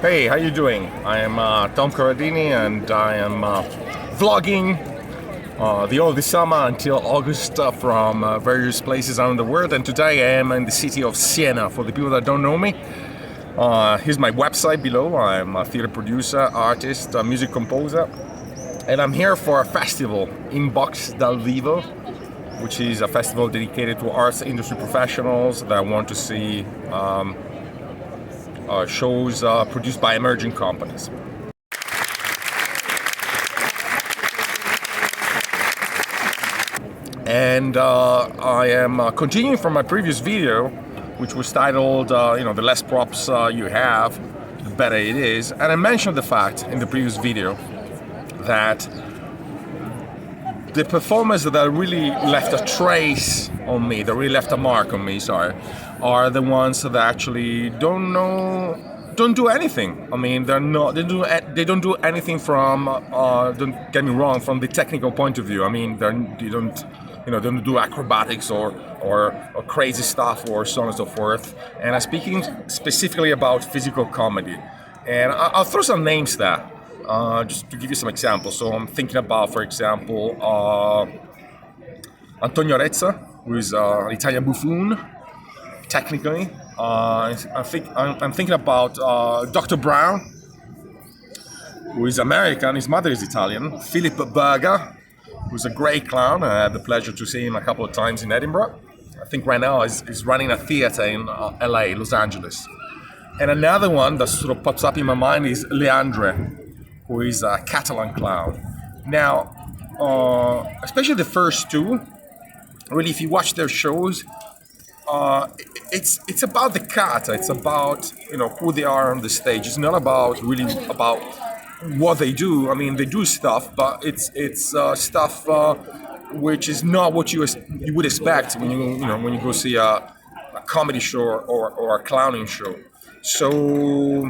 Hey, how you doing? I am Tom Corradini and I am vlogging the whole this summer until August from various places around the world, and today I am in the city of Siena. For the people that don't know me, here's my website below. I'm a theater producer, artist, music composer, and I'm here for a festival in Box dal Vivo, which is a festival dedicated to arts industry professionals that want to see shows produced by emerging companies. And I am continuing from my previous video, which was titled, the less props you have, the better it is. And I mentioned the fact in the previous video that the performers that really left a trace on me, that really left a mark on me, are the ones that actually don't do anything. I mean, they don't do anything from, don't get me wrong, from the technical point of view. I mean, they don't do acrobatics or crazy stuff or so on and so forth. And I'm speaking specifically about physical comedy. And I'll throw some names there, just to give you some examples. So I'm thinking about, for example, Antonio Rezza, who is an Italian buffoon, technically. I'm thinking about Dr. Brown, who is American, his mother is Italian. Philip Berger, who's a great clown. I had the pleasure to see him a couple of times in Edinburgh. I think right now he's running a theater in LA, Los Angeles. And another one that sort of pops up in my mind is Leandre, who is a Catalan clown. Now, especially the first two, really, if you watch their shows, it's about the kata. It's about who they are on the stage. It's not about what they do. I mean, they do stuff, but it's stuff which is not what you would expect when you go see a comedy show or a clowning show. So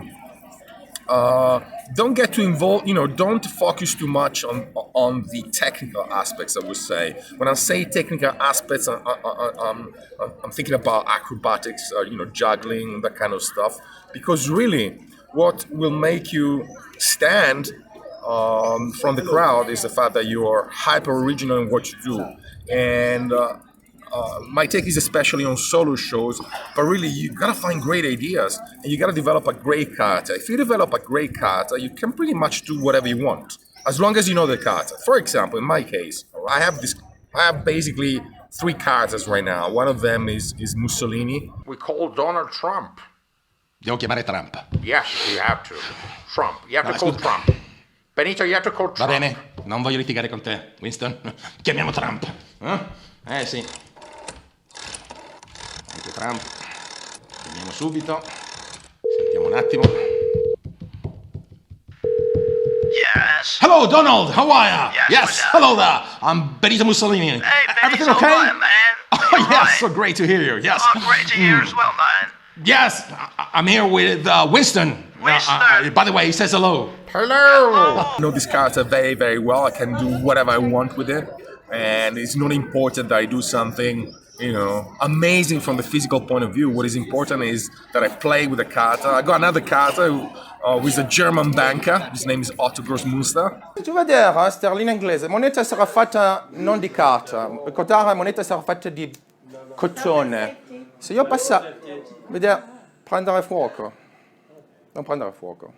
don't get too involved. Don't focus too much on the technical aspects, I would say. When I say technical aspects, I'm thinking about acrobatics, juggling, that kind of stuff. Because really, what will make you stand from the crowd is the fact that you are hyper original in what you do. And my take is especially on solo shows, but really you gotta find great ideas and you gotta develop a great kata. If you develop a great kata, you can pretty much do whatever you want, as long as you know the kata. For example, in my case, I have basically 3 katas right now. One of them is Mussolini. We call Donald Trump. Devo chiamare Trump. Yes, you have to. Trump. You have to call Trump. Benito, you have to call Trump. Va bene, non voglio litigare con te, Winston. Chiamiamo Trump. Sì. Anche Trump. Chiamiamo subito. Sentiamo un attimo. Yes. Hello, Donald. How are you? Yes. Hello there. I'm Benito Mussolini. Hey, Benito, Everything okay? hi, man. Oh, yes. So great to hear you. Yes. Oh, great to hear as well, man. Yes. I'm here with Winston. Winston. By the way, he says hello. Hello! I know this character very, very well. I can do whatever I want with it. And it's not important that I do something, amazing from the physical point of view. What is important is that I play with the character. I got another character who is a German banker. His name is Otto Grossmuster. Se tu vedere sterlina inglese, moneta sarà fatta non di carta, ricordare moneta sarà fatta di cotone. Se io vedere prendere fuoco, non prendere fuoco,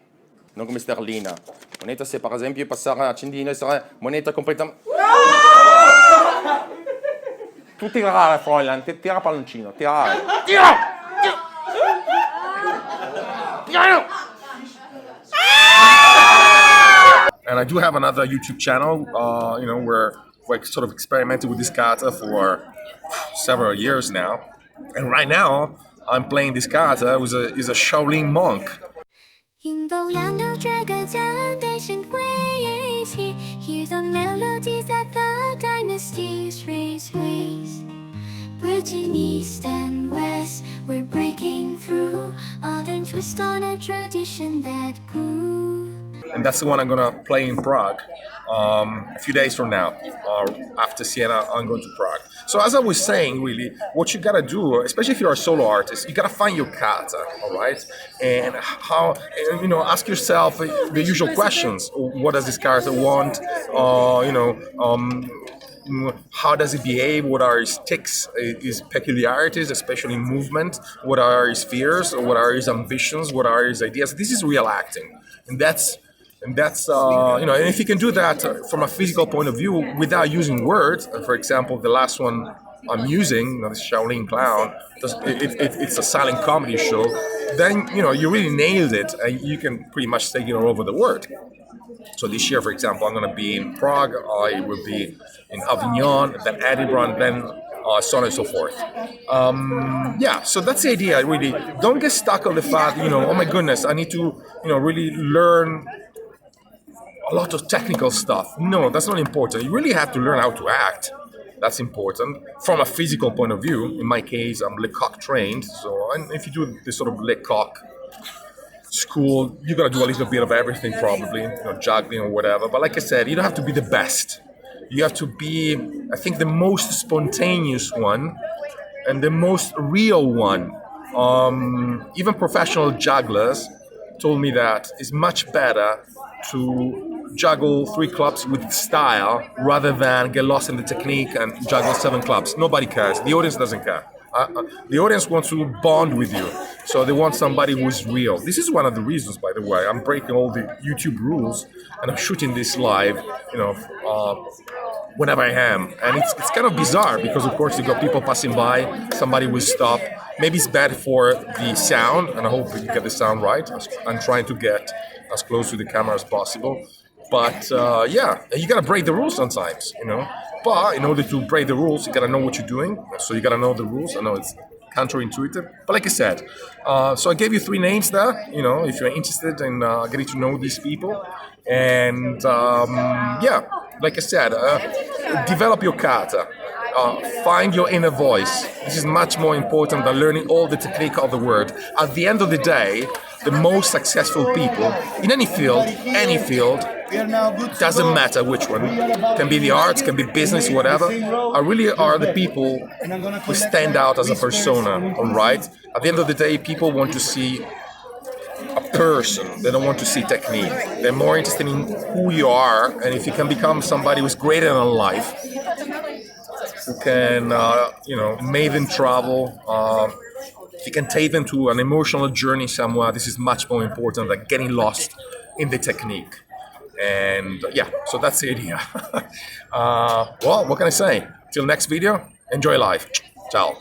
non come sterlina. Moneta, se per esempio passare accendino sarà moneta completamente... Tu tirare, Fräulein, tira palloncino, tirare. Tira! And I do have another YouTube channel, where I sort of experimented with this kata for several years now. And right now, I'm playing this kata, who is a Shaolin monk. Hear the melodies that the dynasties raise. Bridging east and west, we're breaking through. Modern twist on a tradition that grew. And that's the one I'm gonna play in Prague a few days from now. After Siena, I'm going to Prague. So as I was saying, really, what you gotta do, especially if you're a solo artist, you gotta find your kata, all right? And how, you know, ask yourself the usual questions. What does this character want? How does he behave? What are his tics, his peculiarities, especially in movement? What are his fears? What are his ambitions? What are his ideas? This is real acting, and that's you know, and if you can do that from a physical point of view without using words. For example, the last one I'm using, you know, this Shaolin Clown, it's a silent comedy show. Then you know you really nailed it, and you can pretty much take it all over the world. So this year, for example, I'm going to be in Prague, I will be in Avignon, then Edinburgh, and then so on and so forth. Yeah, so that's the idea, really. Don't get stuck on the fact, you know, oh my goodness, I need to, you know, really learn a lot of technical stuff. No, that's not important. You really have to learn how to act. That's important from a physical point of view. In my case, I'm Lecoq trained, so and if you do this sort of Lecoq school, you gotta do a little bit of everything, probably, you know, juggling or whatever. But like I said, you don't have to be the best. You have to be, I think, the most spontaneous one and the most real one. Even professional jugglers told me that it's much better to juggle 3 clubs with style rather than get lost in the technique and juggle 7 clubs. Nobody cares. The audience doesn't care. The audience wants to bond with you, so they want somebody who's real. This is one of the reasons, by the way, I'm breaking all the YouTube rules and I'm shooting this live, you know, whenever I am. And it's kind of bizarre because, of course, you got people passing by, somebody will stop. Maybe it's bad for the sound, and I hope you get the sound right. I'm trying to get as close to the camera as possible. But yeah, you gotta break the rules sometimes, you know. But in order to break the rules, you gotta know what you're doing. So you gotta know the rules. I know it's counterintuitive, but like I said, so I gave you 3 names there. You know, if you're interested in getting to know these people, and yeah, like I said, develop your kata. Find your inner voice. This is much more important than learning all the technique of the word. At the end of the day, the most successful people in any field, doesn't matter which one, can be the arts, can be business, whatever, really are the people who stand out as a persona, all right? At the end of the day, people want to see a person. They don't want to see technique. They're more interested in who you are, and if you can become somebody who's greater than life, who can, you know, make them travel, if you can take them to an emotional journey somewhere, this is much more important than getting lost in the technique. And yeah, so that's the idea. Well, what can I say? Till next video, enjoy life. Ciao.